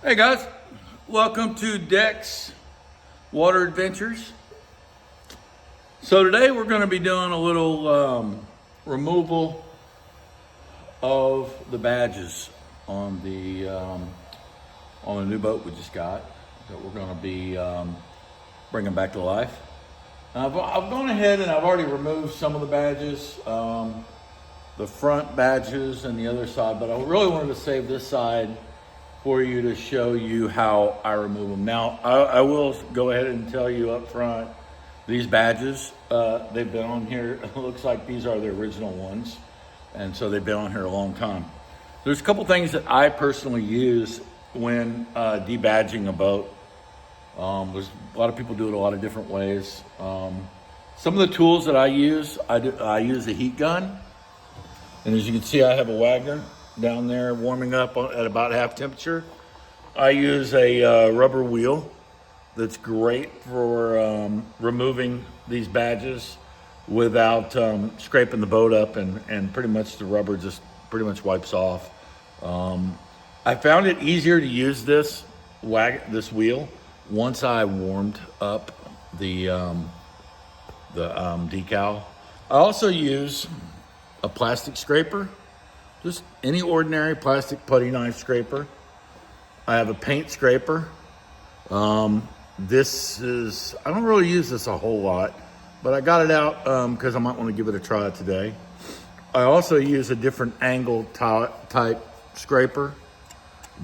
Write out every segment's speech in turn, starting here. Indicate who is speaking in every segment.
Speaker 1: Hey guys, welcome to Dex Water Adventures. So today we're going to be doing a little removal of the badges on the new boat we just got that we're going to be bringing back to life. I've gone ahead and I've already removed some of the badges, the front badges and the other side, but I really wanted to save this side for you to show you how I remove them. Now, I will go ahead and tell you up front, these badges, they've been on here. It looks like these are the original ones. And so they've been on here a long time. There's a couple things that I personally use when debadging a boat. There's a lot of people do it a lot of different ways. Some of the tools that I use, I use a heat gun. And as you can see, I have a Wagner down there warming up at about half temperature. I use a rubber wheel that's great for removing these badges without scraping the boat up, and pretty much the rubber just pretty much wipes off. I found it easier to use this wheel once I warmed up the decal. I also use a plastic scraper. Just any ordinary plastic putty knife scraper. I have a paint scraper. I don't really use this a whole lot, but I got it out because I might want to give it a try today. I also use a different angle type scraper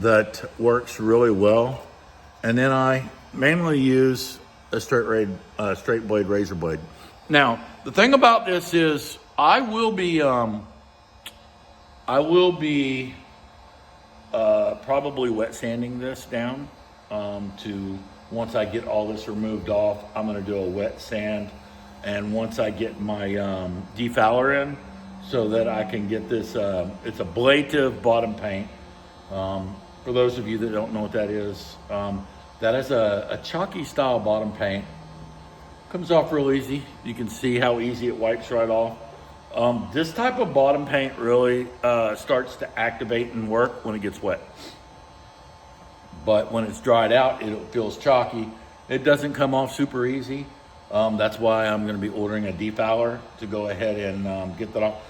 Speaker 1: that works really well. And then I mainly use a straight blade razor blade. Now, the thing about this is I will be probably wet sanding this down to once I get all this removed off. I'm going to do a wet sand, and once I get my defouler in so that I can get this, it's ablative bottom paint. For those of you that don't know what that is a chalky style bottom paint. Comes off real easy. You can see how easy it wipes right off. This type of bottom paint really starts to activate and work when it gets wet. But when it's dried out, it feels chalky. It doesn't come off super easy. That's why I'm going to be ordering a defouler to go ahead and get that off.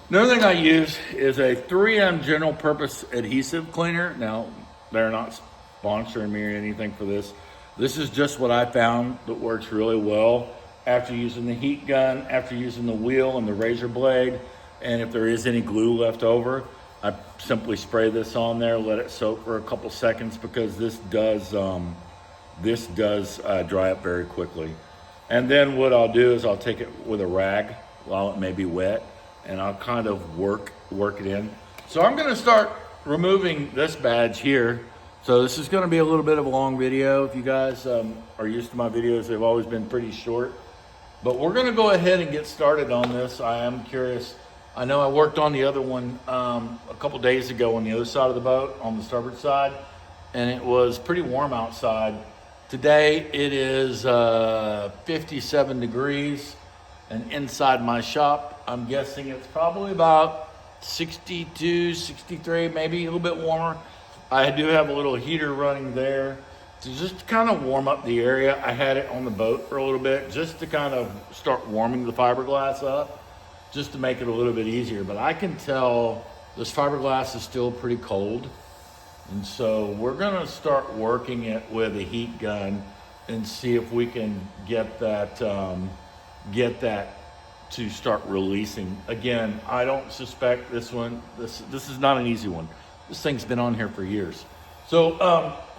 Speaker 1: Another thing I use is a 3M general purpose adhesive cleaner. Now, they're not sponsoring me or anything for this. This is just what I found that works really well. After using the heat gun, after using the wheel and the razor blade, and if there is any glue left over, I simply spray this on there, let it soak for a couple seconds, because this does dry up very quickly. And then what I'll do is I'll take it with a rag while it may be wet, and I'll kind of work it in. So I'm gonna start removing this badge here. So this is gonna be a little bit of a long video. If you guys are used to my videos, they've always been pretty short. But we're gonna go ahead and get started on this. I am curious. I know I worked on the other one a couple days ago on the other side of the boat, on the starboard side, and it was pretty warm outside. Today it is 57 degrees, and inside my shop, I'm guessing it's probably about 62, 63, maybe a little bit warmer. I do have a little heater running there to just kind of warm up the area. I had it on the boat for a little bit just to kind of start warming the fiberglass up, just to make it a little bit easier. But I can tell this fiberglass is still pretty cold. And so we're gonna start working it with a heat gun and see if we can get that to start releasing. Again, I don't suspect this is not an easy one. This thing's been on here for years. So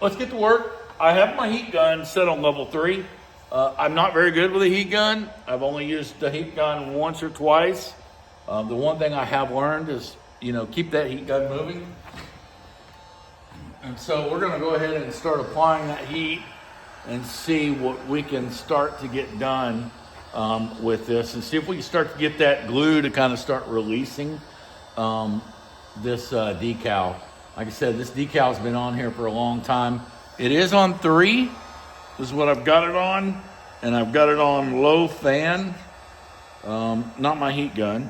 Speaker 1: let's get to work. I have my heat gun set on level 3. I'm not very good with a heat gun. I've only used the heat gun once or twice. The one thing I have learned is, keep that heat gun moving. And so we're gonna go ahead and start applying that heat and see what we can start to get done with this, and see if we can start to get that glue to kind of start releasing this decal. Like I said, this decal's been on here for a long time. It is on 3. This is what I've got it on, and I've got it on low fan, not my heat gun.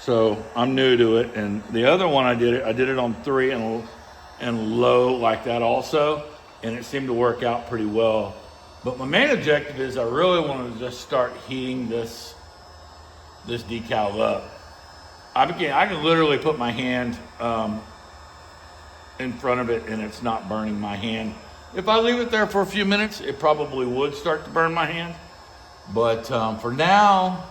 Speaker 1: So I'm new to it. And the other one I did it on 3, and and low like that also, and it seemed to work out pretty well. But my main objective is I really want to just start heating this decal up. I can literally put my hand in front of it and it's not burning my hand. If I leave it there for a few minutes, it probably would start to burn my hand. But for now,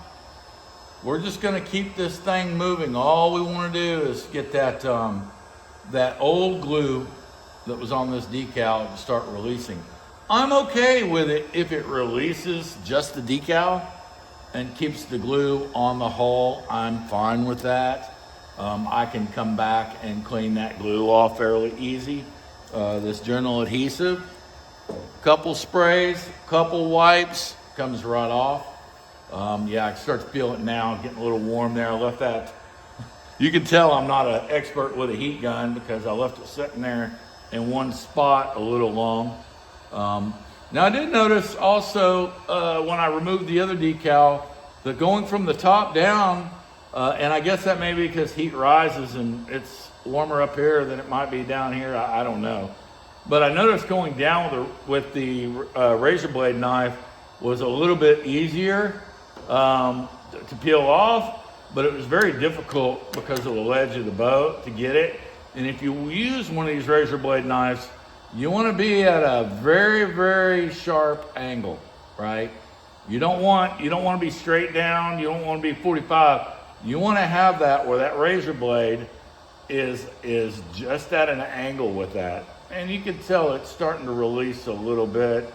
Speaker 1: we're just gonna keep this thing moving. All we wanna do is get that old glue that was on this decal to start releasing. I'm okay with it if it releases just the decal and keeps the glue on the hull. I'm fine with that. I can come back and clean that glue off fairly easy. This general adhesive, couple sprays, couple wipes, comes right off. Yeah, I can start to feel it now, getting a little warm there. I left that. You can tell I'm not an expert with a heat gun because I left it sitting there in one spot a little long. Now I did notice also when I removed the other decal that going from the top down, and I guess that may be because heat rises and it's warmer up here than it might be down here. I don't know. But I noticed going down with the razor blade knife was a little bit easier to peel off, but it was very difficult because of the ledge of the boat to get it. And if you use one of these razor blade knives, you want to be at a very, very sharp angle, right? You don't want to be straight down. You don't want to be 45. You want to have that where that razor blade is just at an angle with that. And you can tell it's starting to release a little bit.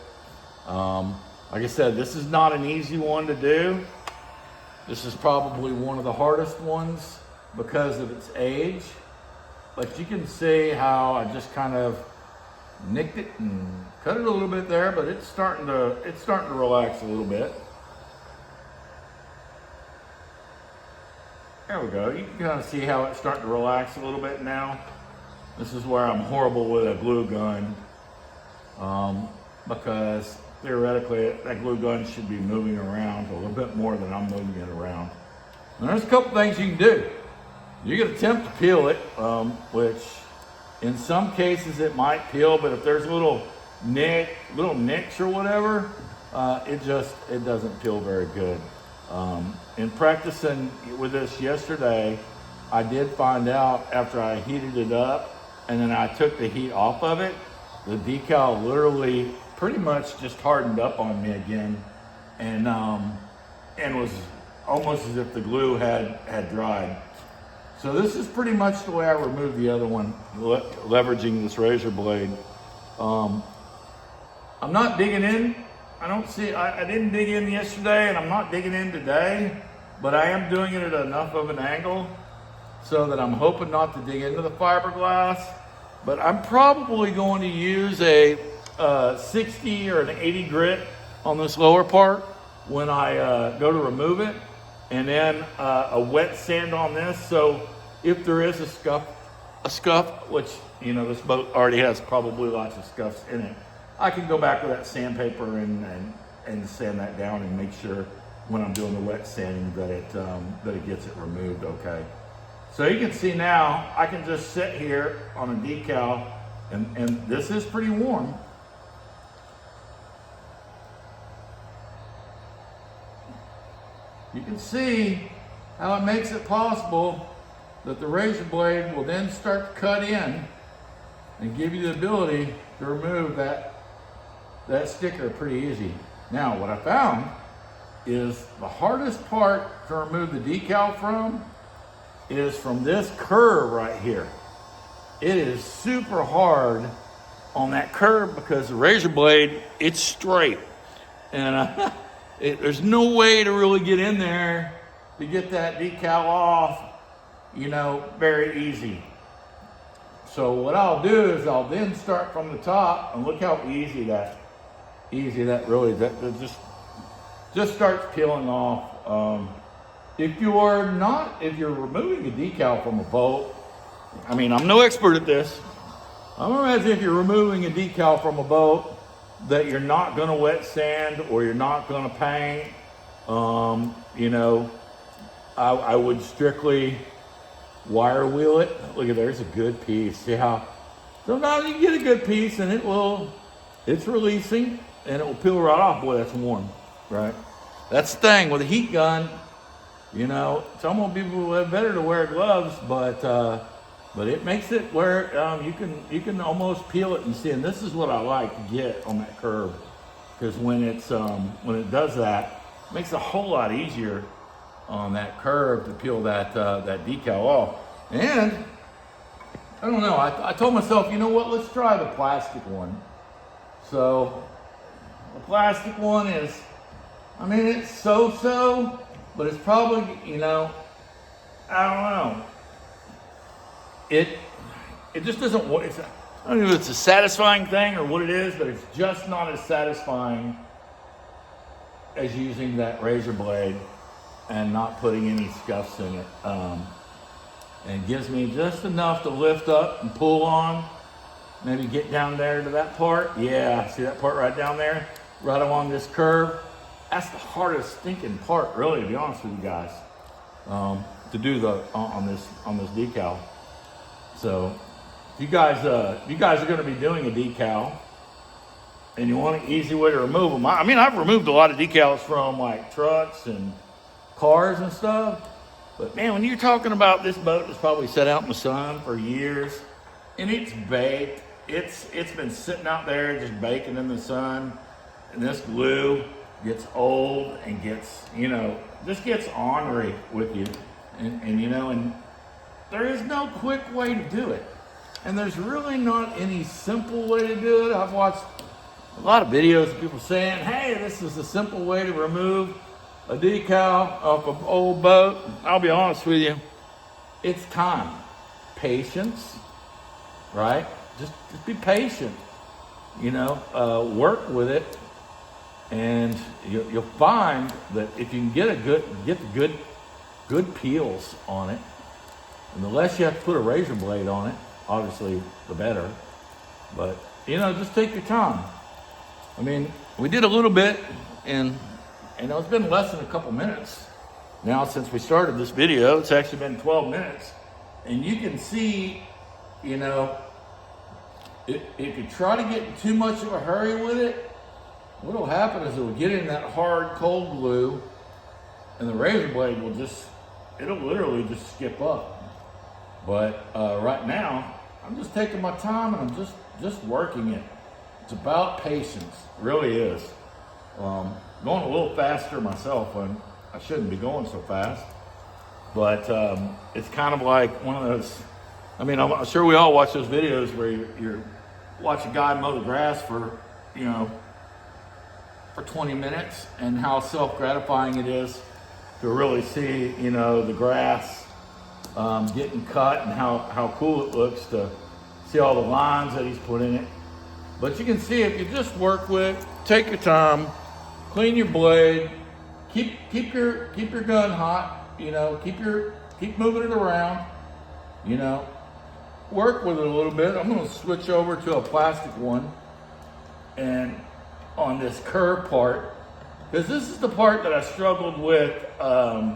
Speaker 1: Like I said, this is not an easy one to do. This is probably one of the hardest ones because of its age. But you can see how I just kind of nicked it and cut it a little bit there, but it's starting to relax a little bit. There we go. You can kind of see how it's starting to relax a little bit now. This is where I'm horrible with a glue gun because theoretically that glue gun should be moving around a little bit more than I'm moving it around. And there's a couple things you can do. You can attempt to peel it, which in some cases it might peel, but if there's little nicks or whatever, it doesn't peel very good. In practicing with this yesterday, I did find out after I heated it up and then I took the heat off of it, the decal literally pretty much just hardened up on me again and was almost as if the glue had dried. So this is pretty much the way I removed the other one, leveraging this razor blade. I'm not digging in. I didn't dig in yesterday and I'm not digging in today, but I am doing it at enough of an angle so that I'm hoping not to dig into the fiberglass. But I'm probably going to use a 60 or an 80 grit on this lower part when I go to remove it, and then a wet sand on this. So if there is a scuff, which this boat already has probably lots of scuffs in it, I can go back with that sandpaper and sand that down and make sure when I'm doing the wet sanding that it gets it removed okay. So you can see now I can just sit here on a decal and this is pretty warm. You can see how it makes it possible that the razor blade will then start to cut in and give you the ability to remove that sticker pretty easy. Now, what I found is the hardest part to remove the decal from is from this curve right here. It is super hard on that curve because the razor blade, it's straight. And there's no way to really get in there to get that decal off, very easy. So what I'll do is I'll then start from the top, and look how easy that just starts peeling off. If you're removing a decal from a boat, I'm no expert at this. I'm imagine if you're removing a decal from a boat that you're not going to wet sand or you're not going to paint, I would strictly wire wheel it. Look at there's a good piece. See how Sometimes you get a good piece and it's releasing and it will peel right off. Boy, that's warm, right? That's the thing with a heat gun. You know, some people have better to wear gloves, but it makes it where you can almost peel it and see. And this is what I like to get on that curve, because when it does that, it makes it a whole lot easier on that curve to peel that decal off. And I don't know. I told myself, you know what? Let's try the plastic one. So the plastic one is, I mean, it's so, but it's probably, you know, I don't know. It just doesn't work. I don't know if it's a satisfying thing or what it is, but it's just not as satisfying as using that razor blade and not putting any scuffs in it. And it gives me just enough to lift up and pull on. Maybe get down there to that part. Yeah, see that part right down there? Right along this curve. That's the hardest stinking part, really, to be honest with you guys, to do on this decal. So, if you guys are going to be doing a decal, and you want an easy way to remove them. I mean, I've removed a lot of decals from like trucks and cars and stuff. But man, when you're talking about this boat that's probably sat out in the sun for years, and it's baked, it's been sitting out there just baking in the sun, and this glue gets old and gets, you know, just gets ornery with you. And you know, and there is no quick way to do it. And there's really not any simple way to do it. I've watched a lot of videos of people saying, hey, this is a simple way to remove a decal off an old boat. I'll be honest with you, it's time, patience, right? Just be patient, you know, work with it. And you'll find that if you can get the good peels on it, and the less you have to put a razor blade on it, obviously the better. But you know, just take your time. I mean, we did a little bit, and you know, it's been less than a couple minutes now since we started this video. It's actually been 12 minutes, and you can see, you know, if you try to get in too much of a hurry with it, what'll happen is it will get in that hard cold glue, and the razor blade will it'll literally just skip up. But right now, I'm just taking my time and I'm just working it. It's about patience, it really is. Going a little faster myself when I shouldn't be going so fast. But it's kind of like one of those, I mean, I'm sure we all watch those videos where you're watch a guy mow the grass for, you know, for 20 minutes, and how self-gratifying it is to really see, you know, the grass getting cut, and how cool it looks to see all the lines that he's put in it. But you can see if you just work with, take your time, clean your blade, keep your gun hot, you know, keep moving it around, you know, work with it a little bit. I'm going to switch over to a plastic one, and on this curve part, because this is the part that I struggled with. I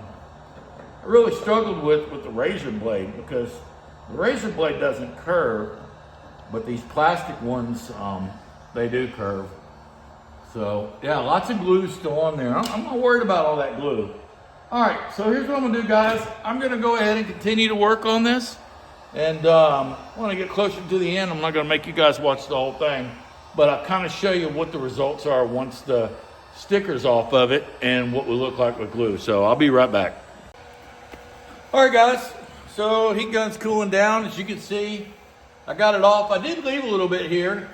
Speaker 1: really struggled with the razor blade, because the razor blade doesn't curve, but these plastic ones, they do curve. So yeah, lots of glue still on there. I'm not worried about all that glue. All right, so here's what I'm gonna do, guys. I'm gonna go ahead and continue to work on this. And when I get closer to the end, I'm not gonna make you guys watch the whole thing, but I'll kind of show you what the results are once the sticker's off of it and what we look like with glue. So I'll be right back. All right, guys, so heat gun's cooling down. As you can see, I got it off. I did leave a little bit here,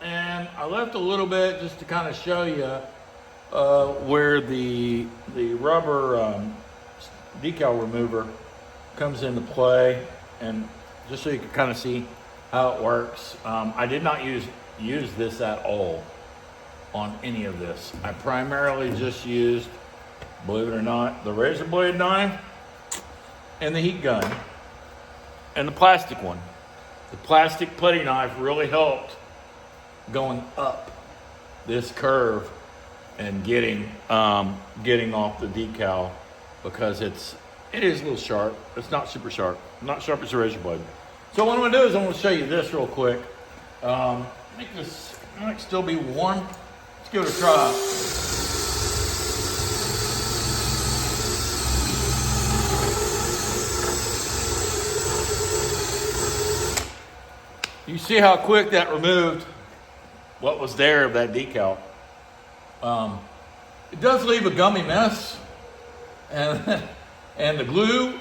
Speaker 1: and I left a little bit just to kind of show you where the rubber decal remover comes into play, and just so you can kind of see how it works. I did not use this at all on any of this. I primarily just used, believe it or not, the razor blade knife and the heat gun and the plastic one. The plastic putty knife really helped going up this curve and getting off the decal, because it is a little sharp. It's not super sharp, not sharp as a razor blade. So what I'm gonna do is I'm gonna show you this real quick. Make this might still be warm. Let's give it a try. You see how quick that removed what was there of that decal. It does leave a gummy mess, and and the glue,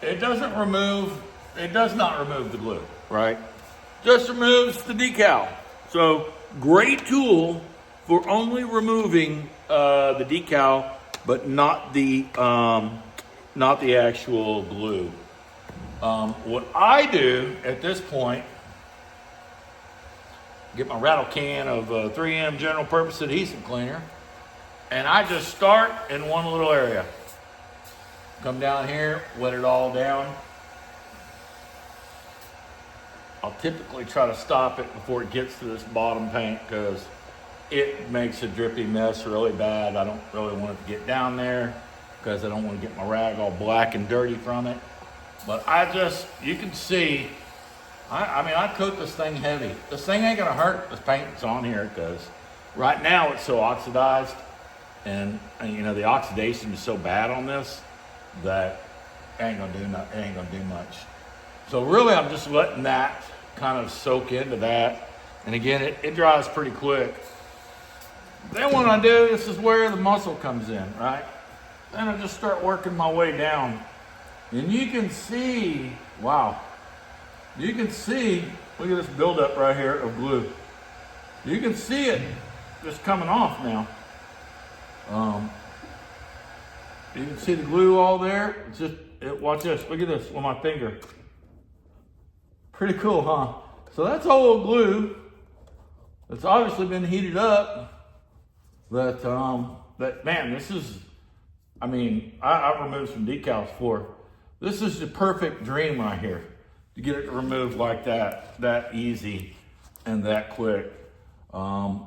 Speaker 1: it does not remove the glue, right? Just removes the decal. So great tool for only removing the decal, but not the actual glue. What I do at this point, get my rattle can of 3M general purpose adhesive cleaner, and I just start in one little area. Come down here, wet it all down. I'll typically try to stop it before it gets to this bottom paint because it makes a drippy mess really bad. I don't really want it to get down there because I don't want to get my rag all black and dirty from it. But you can see, I mean, I coat this thing heavy. This thing ain't gonna hurt this paint that's on here because right now it's so oxidized, and you know the oxidation is so bad on this that it ain't gonna do much. So really, I'm just letting that kind of soak into that, and again, it dries pretty quick. Then what I do, this is where the muscle comes in, right? Then I just start working my way down, and you can see, wow. You can see, look at this buildup right here of glue. You can see it just coming off now. You can see the glue all there. It's just, watch this, look at this with my finger. Pretty cool, huh? So that's old glue. It's obviously been heated up. Man, this is, I mean, I've removed some decals before. This is the perfect dream right here. To get it removed like that easy and that quick. I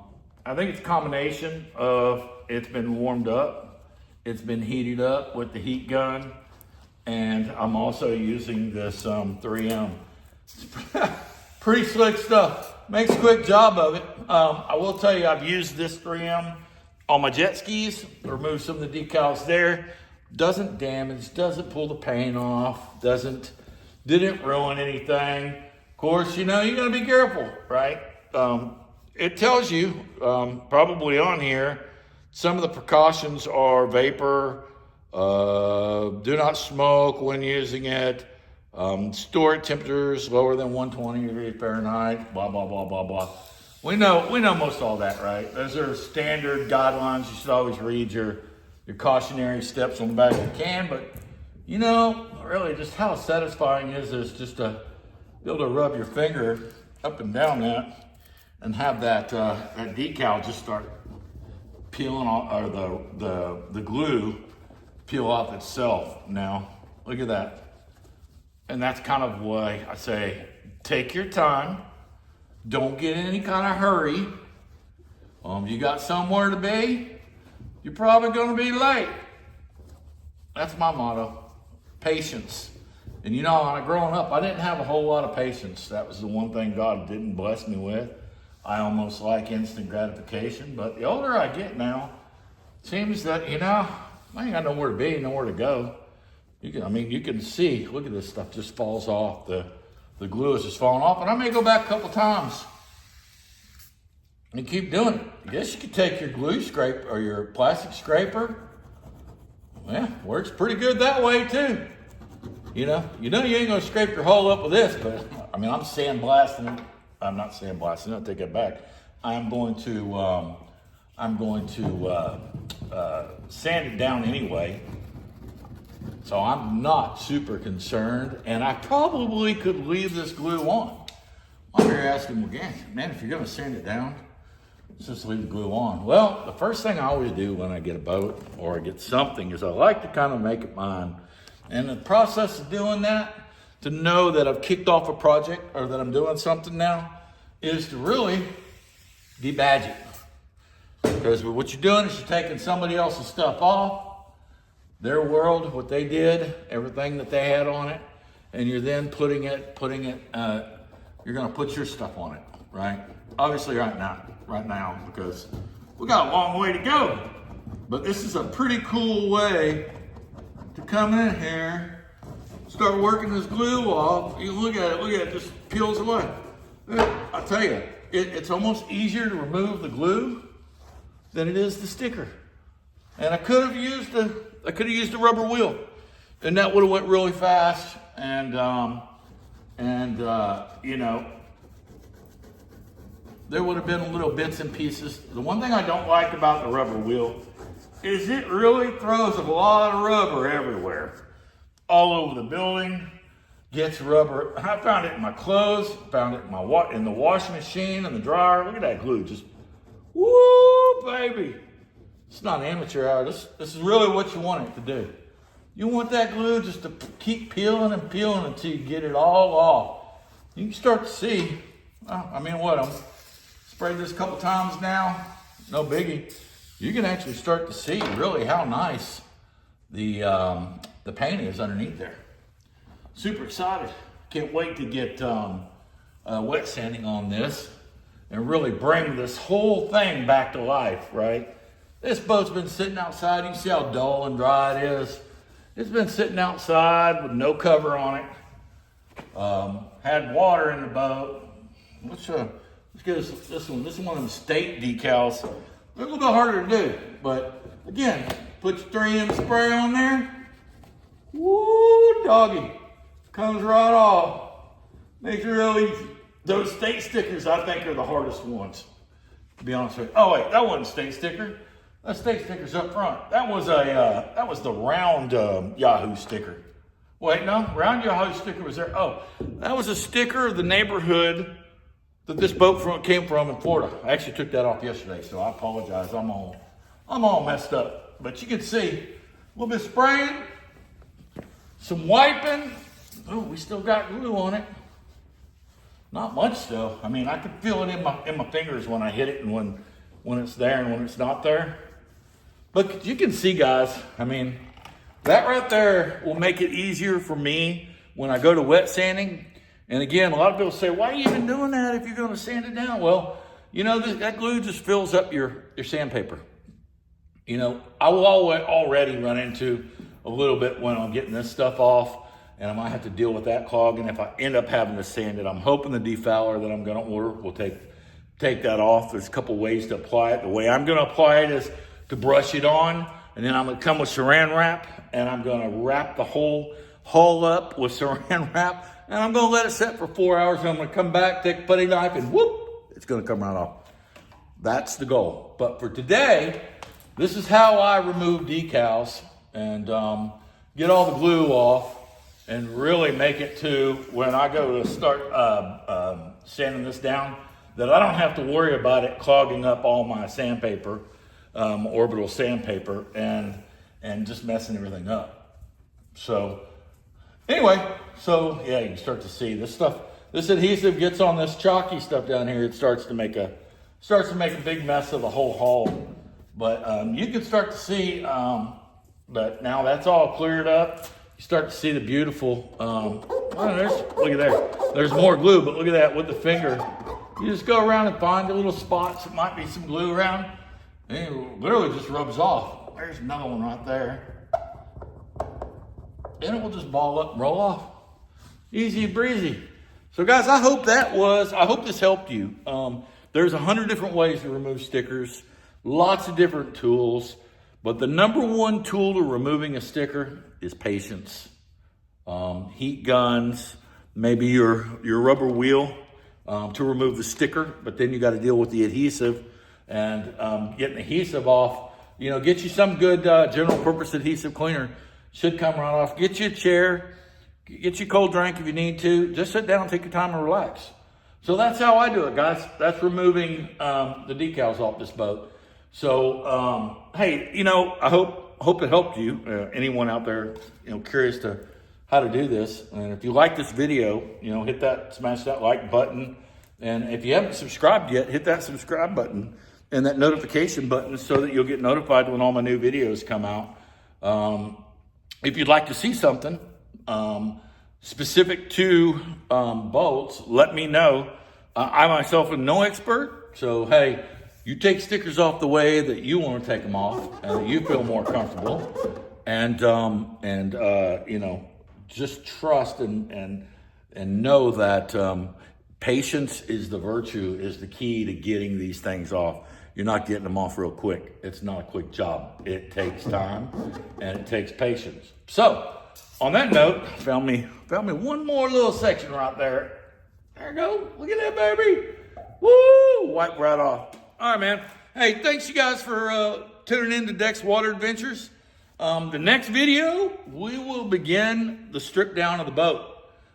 Speaker 1: think it's a combination of it's been warmed up, it's been heated up with the heat gun, and I'm also using this 3M. Pretty slick stuff. Makes a quick job of it. I will tell you, I've used this 3M on my jet skis, remove some of the decals there. Doesn't damage, doesn't pull the paint off, didn't ruin anything. Of course, you know, you gotta be careful, right? It tells you, probably on here, some of the precautions are vapor, do not smoke when using it, store at temperatures lower than 120 degrees Fahrenheit, blah, blah, blah, blah, blah. We know most all that, right? Those are standard guidelines. You should always read your cautionary steps on the back of the can, but you know, really just how satisfying is this just to be able to rub your finger up and down that and have that decal just start peeling off, or the glue peel off itself. Now, look at that. And that's kind of why I say, take your time. Don't get in any kind of hurry. You got somewhere to be, you're probably gonna be late. That's my motto. Patience. And you know, when I growing up, I didn't have a whole lot of patience. That was the one thing God didn't bless me with. I almost like instant gratification, but the older I get now, it seems that, you know, I ain't got nowhere to be, nowhere to go. You can see, look at this stuff just falls off. The glue is just falling off, and I may go back a couple times and keep doing it. I guess you could take your glue scraper or your plastic scraper. Yeah, works pretty good that way too. You know you ain't gonna scrape your hole up with this, but I mean, I'm sandblasting it. I'm not sandblasting it, I'll take it back. I'm going to sand it down anyway. So I'm not super concerned, and I probably could leave this glue on. I'm here asking, well, man, if you're gonna sand it down, let's just leave the glue on. Well, the first thing I always do when I get a boat or I get something is I like to kind of make it mine. And the process of doing that, to know that I've kicked off a project or that I'm doing something now, is to really debadge it. Because what you're doing is you're taking somebody else's stuff off, their world, what they did, everything that they had on it, and you're then putting it, you're gonna put your stuff on it, right? Obviously right now, because we got a long way to go. But this is a pretty cool way to come in here, start working this glue off. You look at it, just peels away. I'll tell you, it's almost easier to remove the glue than it is the sticker. And I could have used a rubber wheel, and that would have went really fast. And you know, there would have been little bits and pieces. The one thing I don't like about the rubber wheel is it really throws a lot of rubber everywhere, all over the building. Gets rubber. I found it in my clothes, found it in the washing machine and the dryer. Look at that glue, just woo, baby. It's not amateur hour. This is really what you want it to do. You want that glue just to keep peeling and peeling until you get it all off. You can start to see, I mean, I'm sprayed this a couple times now, no biggie. You can actually start to see really how nice the paint is underneath there. Super excited. Can't wait to get wet sanding on this and really bring this whole thing back to life, right? This boat's been sitting outside. You can see how dull and dry it is. It's been sitting outside with no cover on it. Had water in the boat. Let's get this one. This is one of the state decals. They're a little bit harder to do, but again, put your 3M spray on there. Woo, doggy. Comes right off. Makes it real easy. Those state stickers, I think, are the hardest ones, to be honest with you. Oh wait, that wasn't state sticker. That state sticker's up front. That was the round Yahoo sticker. Wait, no, round Yahoo sticker was there. Oh, that was a sticker of the neighborhood that this boat came from in Florida. I actually took that off yesterday, so I apologize. I'm all messed up. But you can see a little bit of spraying, some wiping. Oh, we still got glue on it. Not much still. I mean, I can feel it in my fingers when I hit it and when it's there and when it's not there. But you can see, guys, I mean, that right there will make it easier for me when I go to wet sanding. And again, a lot of people say, why are you even doing that if you're going to sand it down? Well, you know, that glue just fills up your sandpaper. You know, I will already run into a little bit when I'm getting this stuff off, and I might have to deal with that clog. And if I end up having to sand it, I'm hoping the defouler that I'm going to order will take that off. There's a couple ways to apply it. The way I'm going to apply it is to brush it on, and then I'm going to come with saran wrap, and I'm going to wrap the whole hull up with saran wrap, and I'm going to let it set for 4 hours, and I'm going to come back, take a putty knife, and whoop, it's going to come right off. That's the goal. But for today, this is how I remove decals and get all the glue off and really make it to when I go to start sanding this down, that I don't have to worry about it clogging up all my sandpaper, orbital sandpaper, and just messing everything up. So anyway, yeah, you can start to see this stuff. This adhesive gets on this chalky stuff down here. It starts to make a big mess of the whole hull. But you can start to see that now that's all cleared up. You start to see the beautiful, look at there. There's more glue, but look at that with the finger. You just go around and find the little spots that might be some glue around, and it literally just rubs off. There's another one right there. And it will just ball up and roll off. Easy breezy. So guys, I hope this helped you. There's 100 different ways to remove stickers, lots of different tools, but the number one tool to removing a sticker is patience. Heat guns, maybe your rubber wheel to remove the sticker, but then you got to deal with the adhesive and getting the adhesive off. You know, get you some good general purpose adhesive cleaner. Should come right off. Get you a chair, get you a cold drink if you need to. Just sit down, take your time and relax. So that's how I do it, guys. That's removing the decals off this boat. So, hey, you know, I hope it helped you. Anyone out there, you know, curious to how to do this. And if you like this video, you know, smash that like button. And if you haven't subscribed yet, hit that subscribe button and that notification button so that you'll get notified when all my new videos come out. If you'd like to see something, specific to bolts, let me know. I myself am no expert, so hey, you take stickers off the way that you want to take them off and that you feel more comfortable, and you know, just trust and know that patience is the virtue, is the key to getting these things off. You're not getting them off real quick. It's not a quick job. It takes time and it takes patience. So, on that note, found me one more little section right there. There you go. Look at that, baby. Woo! Wipe right off. All right, man. Hey, thanks you guys for tuning in to Dex Water Adventures. The next video, we will begin the strip down of the boat.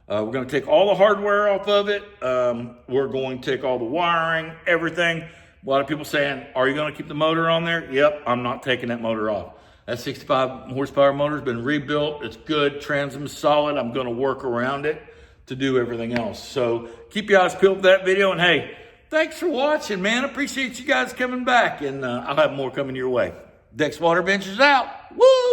Speaker 1: We're going to take all the hardware off of it. We're going to take all the wiring, everything. A lot of people saying, are you going to keep the motor on there? Yep, I'm not taking that motor off. That 65 horsepower motor has been rebuilt. It's good. Transmission's solid. I'm going to work around it to do everything else. So keep your eyes peeled for that video. And hey, thanks for watching, man. Appreciate you guys coming back. And I'll have more coming your way. Dex Water Adventures out. Woo!